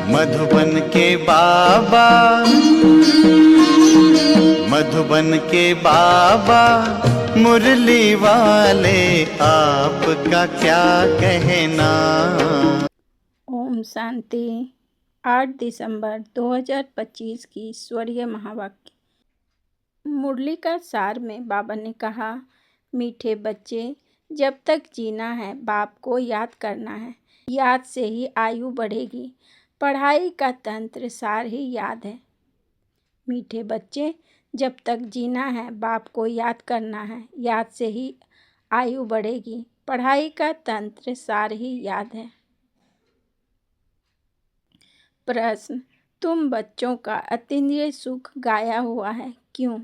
मधुबन के बाबा, मधुबन के बाबा मुरली वाले, आपका क्या कहना। ओम शांति। 8 दिसंबर 2025 की ईश्वरीय महावाक्य। मुरली का सार में बाबा ने कहा, मीठे बच्चे, जब तक जीना है बाप को याद करना है। याद से ही आयु बढ़ेगी। पढ़ाई का तंत्र सार ही याद है। मीठे बच्चे, जब तक जीना है बाप को याद करना है। याद से ही आयु बढ़ेगी। पढ़ाई का तंत्र सार ही याद है। प्रश्न, तुम बच्चों का अतीन्द्रिय सुख गाया हुआ है, क्यों?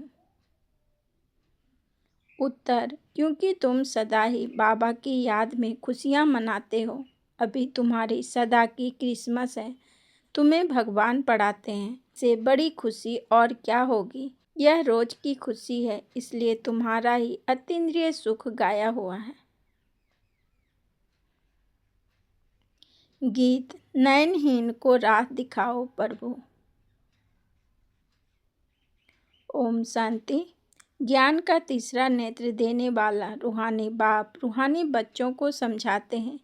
उत्तर, क्योंकि तुम सदा ही बाबा की याद में खुशियाँ मनाते हो। अभी तुम्हारी सदा की क्रिसमस है। तुम्हें भगवान पढ़ाते हैं। से बड़ी खुशी और क्या होगी। यह रोज की खुशी है, इसलिए तुम्हारा ही अतीन्द्रिय सुख गाया हुआ है। गीत, नयनहीन को राह दिखाओ प्रभु। ओम शांति। ज्ञान का तीसरा नेत्र देने वाला रूहानी बाप रूहानी बच्चों को समझाते हैं।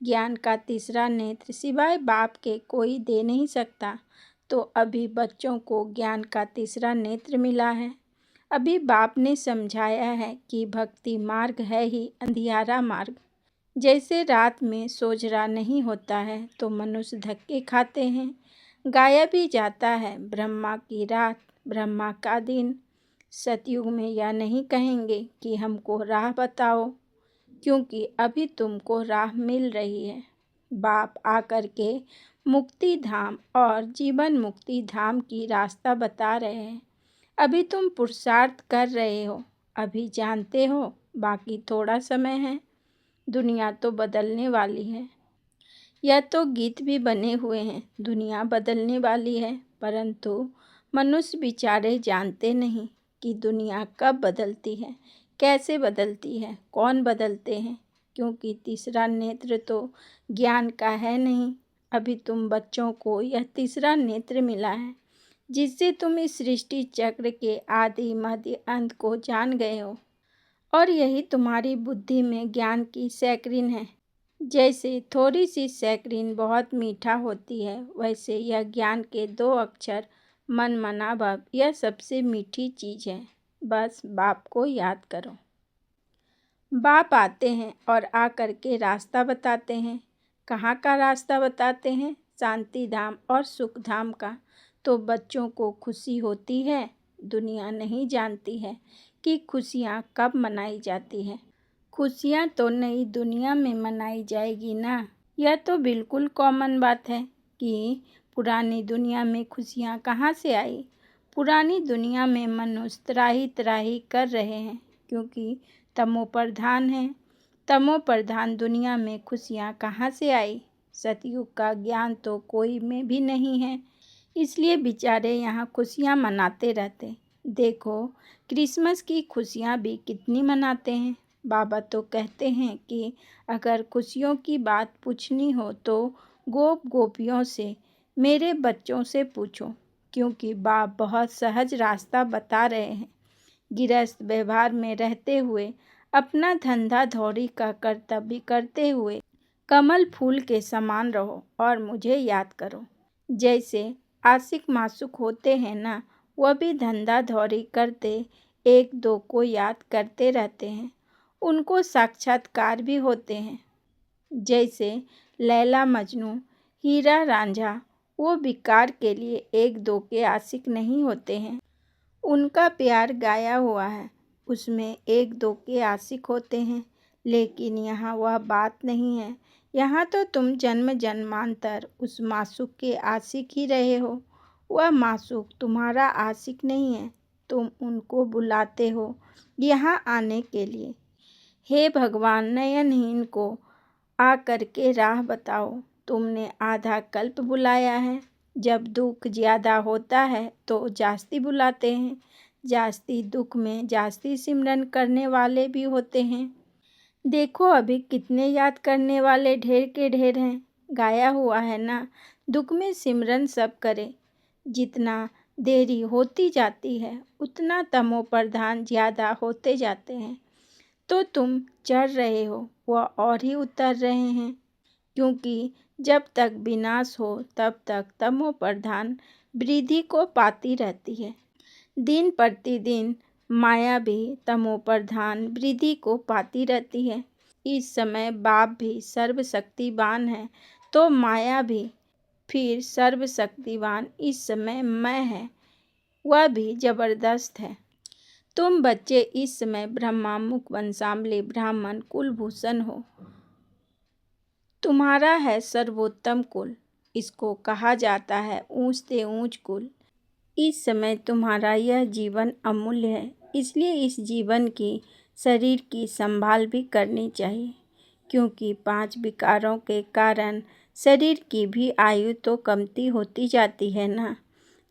ज्ञान का तीसरा नेत्र सिवाय बाप के कोई दे नहीं सकता। तो अभी बच्चों को ज्ञान का तीसरा नेत्र मिला है। अभी बाप ने समझाया है कि भक्ति मार्ग है ही अंधियारा मार्ग। जैसे रात में सोजरा नहीं होता है तो मनुष्य धक्के खाते हैं। गाया भी जाता है, ब्रह्मा की रात ब्रह्मा का दिन। सतयुग में यह नहीं कहेंगे कि हमको राह बताओ, क्योंकि अभी तुमको राह मिल रही है। बाप आकर के मुक्ति धाम और जीवन मुक्ति धाम की रास्ता बता रहे हैं। अभी तुम पुरुषार्थ कर रहे हो। अभी जानते हो, बाकी थोड़ा समय है। दुनिया तो बदलने वाली है। यह तो गीत भी बने हुए हैं, दुनिया बदलने वाली है, परंतु मनुष्य बेचारे जानते नहीं कि दुनिया कब बदलती है, कैसे बदलती है, कौन बदलते हैं, क्योंकि तीसरा नेत्र तो ज्ञान का है नहीं। अभी तुम बच्चों को यह तीसरा नेत्र मिला है, जिससे तुम इस सृष्टि चक्र के आदि मध्य अंत को जान गए हो। और यही तुम्हारी बुद्धि में ज्ञान की सैकरीन है। जैसे थोड़ी सी सैकरीन बहुत मीठा होती है, वैसे यह ज्ञान के 2 अक्षर मन मना भव, यह सबसे मीठी चीज़ है। बस बाप को याद करो। बाप आते हैं और आकर के रास्ता बताते हैं। कहाँ का रास्ता बताते हैं? शांति धाम और सुख धाम का। तो बच्चों को खुशी होती है। दुनिया नहीं जानती है कि खुशियाँ कब मनाई जाती है। खुशियाँ तो नई दुनिया में मनाई जाएगी ना। यह तो बिल्कुल कॉमन बात है कि पुरानी दुनिया में खुशियाँ कहाँ से आई। पुरानी दुनिया में मनुष्य त्राही त्राही कर रहे हैं, क्योंकि तमो प्रधान है। तमो प्रधान दुनिया में खुशियाँ कहाँ से आई। सतयुग का ज्ञान तो कोई में भी नहीं है, इसलिए बेचारे यहाँ खुशियाँ मनाते रहते। देखो, क्रिसमस की खुशियाँ भी कितनी मनाते हैं। बाबा तो कहते हैं कि अगर खुशियों की बात पूछनी हो तो गोप गोपियों से, मेरे बच्चों से पूछो, क्योंकि बाप बहुत सहज रास्ता बता रहे हैं। गृहस्थ व्यवहार में रहते हुए अपना धंधा धौड़ी का कर्तव्य करते हुए कमल फूल के समान रहो और मुझे याद करो। जैसे आशिक मासूक होते हैं ना, वह भी धंधा धौड़ी करते एक दो को याद करते रहते हैं। उनको साक्षात्कार भी होते हैं। जैसे लैला मजनू, हीरा रांझा, वो विकार के लिए एक दो के आशिक नहीं होते हैं। उनका प्यार गाया हुआ है, उसमें एक दो के आशिक होते हैं। लेकिन यहाँ वह बात नहीं है। यहाँ तो तुम जन्म जन्मांतर उस मासूक के आशिक ही रहे हो। वह मासूक तुम्हारा आशिक नहीं है। तुम उनको बुलाते हो यहाँ आने के लिए। हे भगवान, नयनहीन को आकर के राह बताओ। तुमने आधा कल्प बुलाया है। जब दुख ज़्यादा होता है तो जास्ती बुलाते हैं। जास्ती दुख में जास्ती सिमरन करने वाले भी होते हैं। देखो अभी कितने याद करने वाले ढेर के ढेर हैं। गाया हुआ है ना, दुख में सिमरन सब करे। जितना देरी होती जाती है उतना तमो प्रधान ज़्यादा होते जाते हैं। तो तुम चढ़ रहे हो वह और ही उतर रहे हैं, क्योंकि जब तक विनाश हो तब तक तमो प्रधान वृद्धि को पाती रहती है। दिन प्रतिदिन माया भी तमो प्रधान वृद्धि को पाती रहती है। इस समय बाप भी सर्वशक्तिवान है तो माया भी फिर सर्वशक्तिवान इस समय मैं है, वह भी जबरदस्त है। तुम बच्चे इस समय ब्रह्मा मुख वंशावली ब्राह्मण कुलभूषण हो। तुम्हारा है सर्वोत्तम कुल, इसको कहा जाता है ऊंच से ऊंच कुल। इस समय तुम्हारा यह जीवन अमूल्य है, इसलिए इस जीवन की शरीर की संभाल भी करनी चाहिए, क्योंकि 5 विकारों के कारण शरीर की भी आयु तो कमती होती जाती है ना।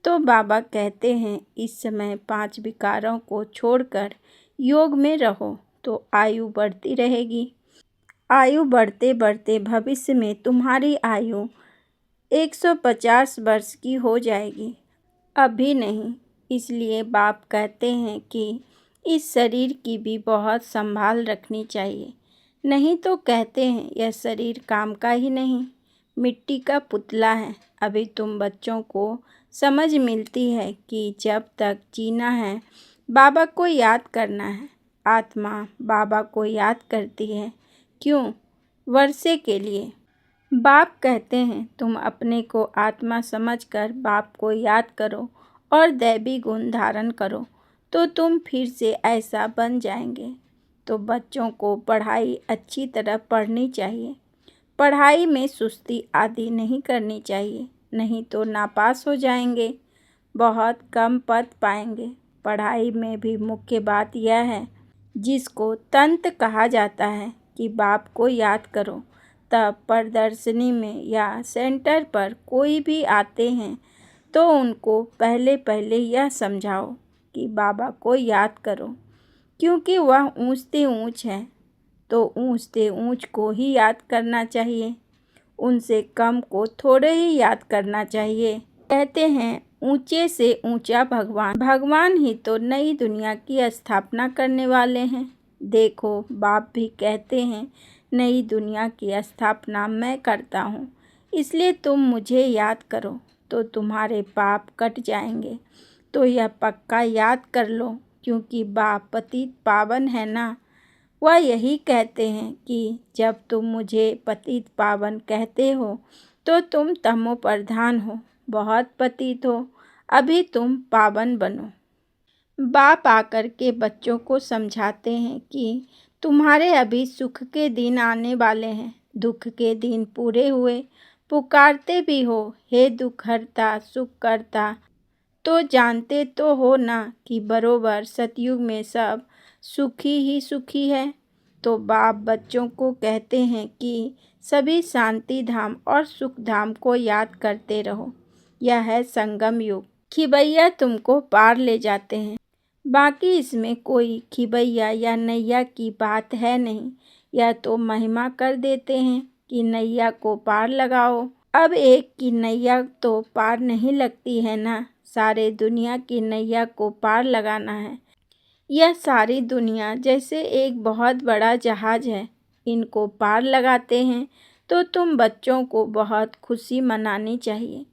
तो बाबा कहते हैं इस समय 5 विकारों को छोड़कर योग में रहो तो आयु बढ़ती रहेगी। आयु बढ़ते बढ़ते भविष्य में तुम्हारी आयु 150 वर्ष की हो जाएगी, अभी नहीं। इसलिए बाप कहते हैं कि इस शरीर की भी बहुत संभाल रखनी चाहिए, नहीं तो कहते हैं यह शरीर काम का ही नहीं, मिट्टी का पुतला है। अभी तुम बच्चों को समझ मिलती है कि जब तक जीना है बाबा को याद करना है। आत्मा बाबा को याद करती है, क्यों? वर्षे के लिए। बाप कहते हैं तुम अपने को आत्मा समझकर बाप को याद करो और दैवी गुण धारण करो तो तुम फिर से ऐसा बन जाएंगे। तो बच्चों को पढ़ाई अच्छी तरह पढ़नी चाहिए, पढ़ाई में सुस्ती आदि नहीं करनी चाहिए, नहीं तो नापास हो जाएंगे, बहुत कम पद पाएंगे। पढ़ाई में भी मुख्य बात यह है, जिसको तंत्र कहा जाता है, कि बाप को याद करो। तब प्रदर्शनी में या सेंटर पर कोई भी आते हैं तो उनको पहले पहले यह समझाओ कि बाबा को याद करो, क्योंकि वह ऊंच से ऊंच है, तो ऊंच से ऊंच को ही याद करना चाहिए, उनसे कम को थोड़े ही याद करना चाहिए। कहते हैं ऊंचे से ऊंचा भगवान, भगवान ही तो नई दुनिया की स्थापना करने वाले हैं। देखो बाप भी कहते हैं नई दुनिया की स्थापना मैं करता हूँ, इसलिए तुम मुझे याद करो तो तुम्हारे पाप कट जाएंगे। तो यह पक्का याद कर लो, क्योंकि बाप पतित पावन है ना। वह यही कहते हैं कि जब तुम मुझे पतित पावन कहते हो तो तुम तमो प्रधान हो, बहुत पतित हो, अभी तुम पावन बनो। बाप आकर के बच्चों को समझाते हैं कि तुम्हारे अभी सुख के दिन आने वाले हैं, दुख के दिन पूरे हुए, पुकारते भी हो हे दुख हरता सुख करता, तो जानते तो हो ना कि बरोबर सतयुग में सब सुखी ही सुखी है। तो बाप बच्चों को कहते हैं कि सभी शांति धाम और सुख धाम को याद करते रहो। यह है संगम युग, खिबैया तुमको पार ले जाते हैं। बाकी इसमें कोई खिबैया या नैया की बात है नहीं, यह तो महिमा कर देते हैं कि नैया को पार लगाओ। अब एक की नैया तो पार नहीं लगती है ना, सारे दुनिया की नैया को पार लगाना है। यह सारी दुनिया जैसे एक बहुत बड़ा जहाज है, इनको पार लगाते हैं तो तुम बच्चों को बहुत खुशी मनानी चाहिए,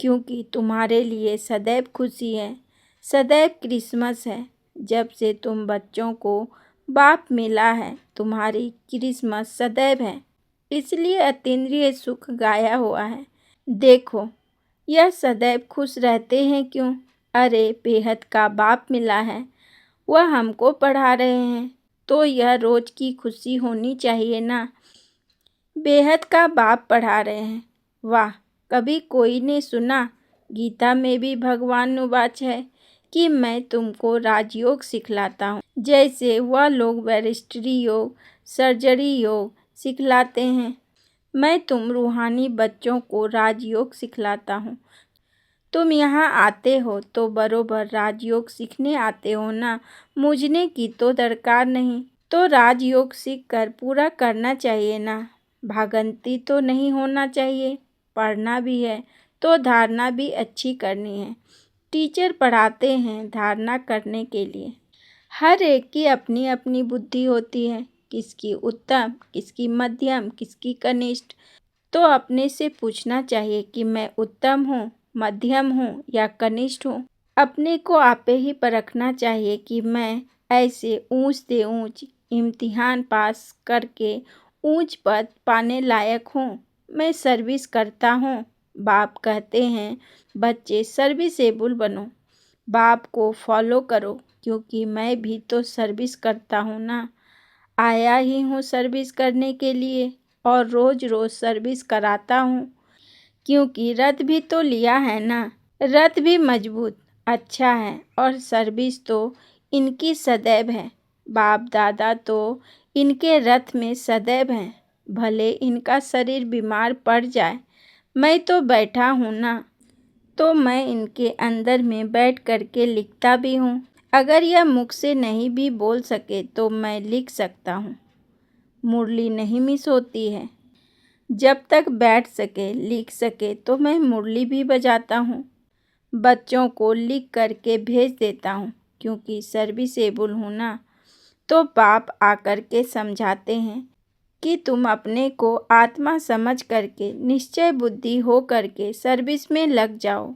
क्योंकि तुम्हारे लिए सदैव खुशी है, सदैव क्रिसमस है। जब से तुम बच्चों को बाप मिला है तुम्हारी क्रिसमस सदैव है, इसलिए अतीन्द्रिय सुख गाया हुआ है। देखो यह सदैव खुश रहते हैं क्यों? अरे बेहद का बाप मिला है, वह हमको पढ़ा रहे हैं, तो यह रोज की खुशी होनी चाहिए ना। बेहद का बाप पढ़ा रहे हैं, वाह! कभी कोई ने सुना? गीता में भी भगवान उवाच है कि मैं तुमको राजयोग सिखलाता हूँ, जैसे वह लोग बैरिस्टरी योग, सर्जरी योग सिखलाते हैं, मैं तुम रूहानी बच्चों को राजयोग सिखलाता हूँ। तुम यहाँ आते हो तो बरोबर राजयोग सीखने आते हो ना, मुझने की तो दरकार नहीं। तो राजयोग सीख कर पूरा करना चाहिए ना, भागंती तो नहीं होना चाहिए। पढ़ना भी है तो धारणा भी अच्छी करनी है। टीचर पढ़ाते हैं धारणा करने के लिए। हर एक की अपनी अपनी बुद्धि होती है, किसकी उत्तम, किसकी मध्यम, किसकी कनिष्ठ। तो अपने से पूछना चाहिए कि मैं उत्तम हूँ, मध्यम हूँ या कनिष्ठ हूँ। अपने को आपे ही परखना चाहिए कि मैं ऐसे ऊंच से ऊंच इम्तिहान पास करके ऊंच पद पाने लायक हूँ। मैं सर्विस करता हूँ। बाप कहते हैं बच्चे सर्विसेबल बनो, बाप को फॉलो करो, क्योंकि मैं भी तो सर्विस करता हूँ ना। आया ही हूँ सर्विस करने के लिए और रोज़ रोज़ सर्विस कराता हूँ, क्योंकि रथ भी तो लिया है ना। रथ भी मजबूत अच्छा है और सर्विस तो इनकी सदैव है। बाप दादा तो इनके रथ में सदैव हैं। भले इनका शरीर बीमार पड़ जाए, मैं तो बैठा हूँ ना, तो मैं इनके अंदर में बैठ करके लिखता भी हूँ। अगर यह मुख से नहीं भी बोल सके तो मैं लिख सकता हूँ। मुरली नहीं मिस होती है। जब तक बैठ सके लिख सके तो मैं मुरली भी बजाता हूँ। बच्चों को लिख करके भेज देता हूँ, क्योंकि सर्विसेबल हूँ ना। तो बाप आकर के समझाते हैं कि तुम अपने को आत्मा समझ करके निश्चय बुद्धि हो करके सर्विस में लग जाओ।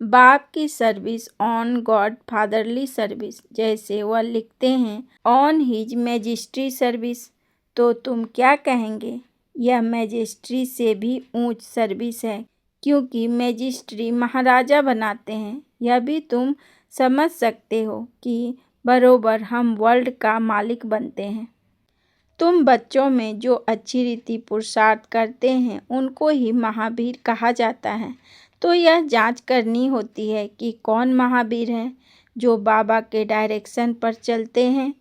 बाप की service on God fatherly service, जैसे वह लिखते हैं ऑन हिज मैजिस्ट्री सर्विस। तो तुम क्या कहेंगे? यह मैजिस्ट्री से भी ऊंच सर्विस है, क्योंकि मैजिस्ट्री महाराजा बनाते हैं। यह भी तुम समझ सकते हो कि बरोबर हम वर्ल्ड का मालिक बनते हैं। तुम बच्चों में जो अच्छी रीति पुरुषार्थ करते हैं उनको ही महावीर कहा जाता है। तो यह जांच करनी होती है कि कौन महावीर है, जो बाबा के डायरेक्शन पर चलते हैं।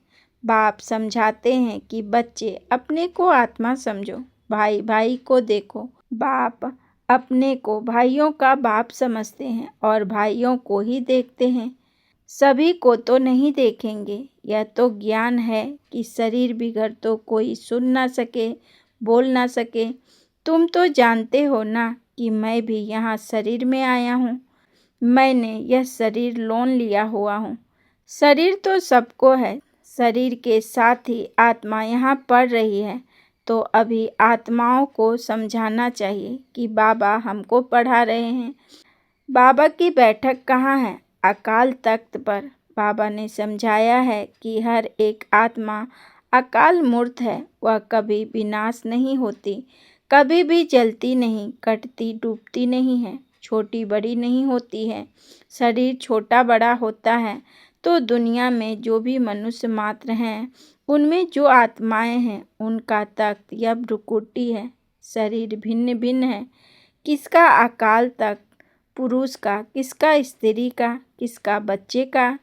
बाप समझाते हैं कि बच्चे अपने को आत्मा समझो, भाई भाई को देखो। बाप अपने को भाइयों का बाप समझते हैं और भाइयों को ही देखते हैं, सभी को तो नहीं देखेंगे। यह तो ज्ञान है कि शरीर बिगड़ तो कोई सुन ना सके, बोल ना सके। तुम तो जानते हो ना कि मैं भी यहाँ शरीर में आया हूँ। मैंने यह शरीर लोन लिया हुआ हूँ। शरीर तो सबको है, शरीर के साथ ही आत्मा यहाँ पढ़ रही है। तो अभी आत्माओं को समझाना चाहिए कि बाबा हमको पढ़ा रहे हैं। बाबा की बैठक कहाँ है? अकाल तख्त पर। बाबा ने समझाया है कि हर एक आत्मा अकाल मूर्त है। वह कभी विनाश नहीं होती, कभी भी जलती नहीं, कटती डूबती नहीं है, छोटी बड़ी नहीं होती है। शरीर छोटा बड़ा होता है तो दुनिया में जो भी मनुष्य मात्र हैं, उनमें जो आत्माएं हैं, उनका तख्त यह भ्रुकुटी है। शरीर भिन्न भिन्न है। किसका अकाल तख्त? पुरुष का, किसका स्त्री का, किसका बच्चे का।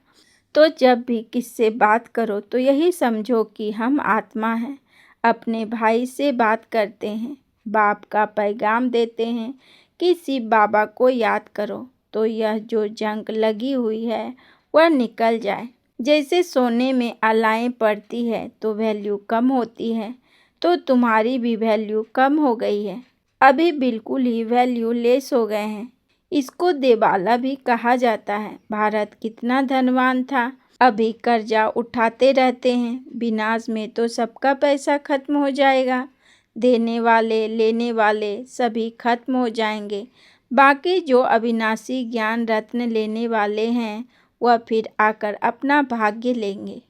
तो जब भी किससे बात करो तो यही समझो कि हम आत्मा हैं, अपने भाई से बात करते हैं, बाप का पैगाम देते हैं कि शिव बाबा को याद करो। तो यह जो जंग लगी हुई है वह निकल जाए। जैसे सोने में अलाएं पड़ती है तो वैल्यू कम होती है, तो तुम्हारी भी वैल्यू कम हो गई है। अभी बिल्कुल ही वैल्यू लेस हो गए हैं। इसको देवाला भी कहा जाता है। भारत कितना धनवान था, अभी कर्जा उठाते रहते हैं। विनाश में तो सबका पैसा खत्म हो जाएगा, देने वाले लेने वाले सभी खत्म हो जाएंगे। बाकी जो अविनाशी ज्ञान रत्न लेने वाले हैं वह फिर आकर अपना भाग्य लेंगे।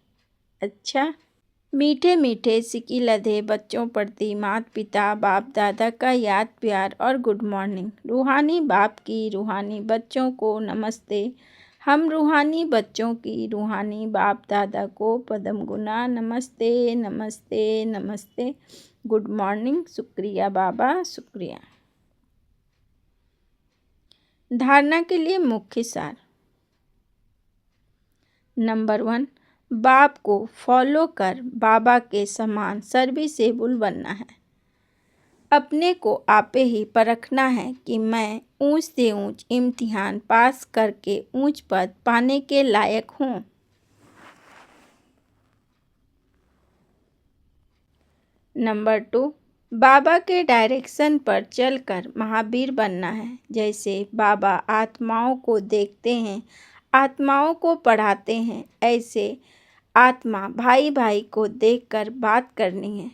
अच्छा, मीठे मीठे सिकी लधे बच्चों प्रति माता पिता बाप दादा का याद प्यार और गुड मॉर्निंग। रूहानी बाप की रूहानी बच्चों को नमस्ते। हम रूहानी बच्चों की रूहानी बाप दादा को पदम गुना नमस्ते नमस्ते नमस्ते। Good morning. शुक्रिया बाबा, शुक्रिया। धारणा के लिए मुख्य सार। नंबर 1, बाप को फॉलो कर बाबा के समान सर्विसेबल बनना है। अपने को आपे ही परखना है कि मैं ऊंच से ऊंच इम्तिहान पास करके ऊंच पद पाने के लायक हूँ। नंबर 2, बाबा के डायरेक्शन पर चलकर महावीर बनना है। जैसे बाबा आत्माओं को देखते हैं, आत्माओं को पढ़ाते हैं, ऐसे आत्मा भाई भाई को देखकर बात करनी है।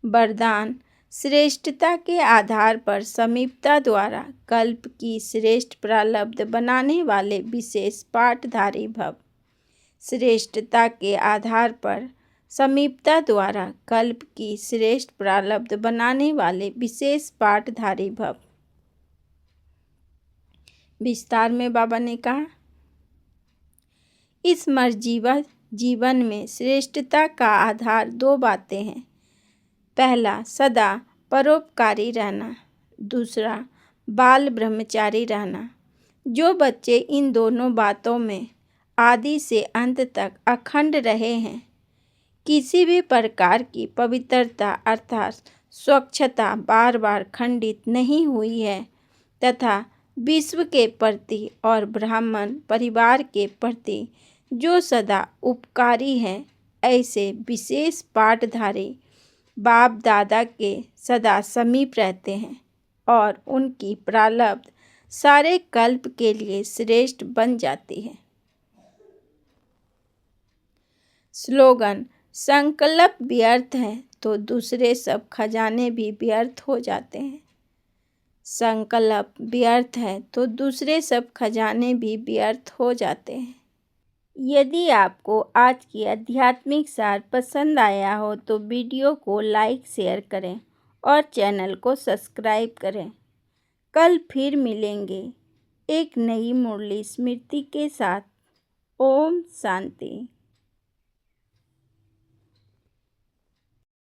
वरदान: श्रेष्ठता के आधार पर समीपता द्वारा कल्प की श्रेष्ठ प्रारब्ध बनाने वाले विशेष पाठधारी भव। श्रेष्ठता के आधार पर समीपता द्वारा कल्प की श्रेष्ठ प्रारब्ध बनाने वाले विशेष पाठधारी भव। विस्तार में बाबा ने कहा, इस मर्जीवा जीवन में श्रेष्ठता का आधार दो बातें हैं। पहला, सदा परोपकारी रहना, दूसरा बाल ब्रह्मचारी रहना। जो बच्चे इन दोनों बातों में आदि से अंत तक अखंड रहे हैं, किसी भी प्रकार की पवित्रता अर्थात स्वच्छता बार बार खंडित नहीं हुई है तथा विश्व के प्रति और ब्राह्मण परिवार के प्रति जो सदा उपकारी हैं, ऐसे विशेष पाठधारी बाप दादा के सदा समीप रहते हैं और उनकी प्रारब्ध सारे कल्प के लिए श्रेष्ठ बन जाती है। स्लोगन: संकल्प व्यर्थ है तो दूसरे सब खजाने भी व्यर्थ हो जाते हैं। संकल्प व्यर्थ है तो दूसरे सब खजाने भी व्यर्थ हो जाते हैं। यदि आपको आज की आध्यात्मिक सार पसंद आया हो तो वीडियो को लाइक शेयर करें और चैनल को सब्सक्राइब करें। कल फिर मिलेंगे एक नई मुरली स्मृति के साथ। ओम शांति।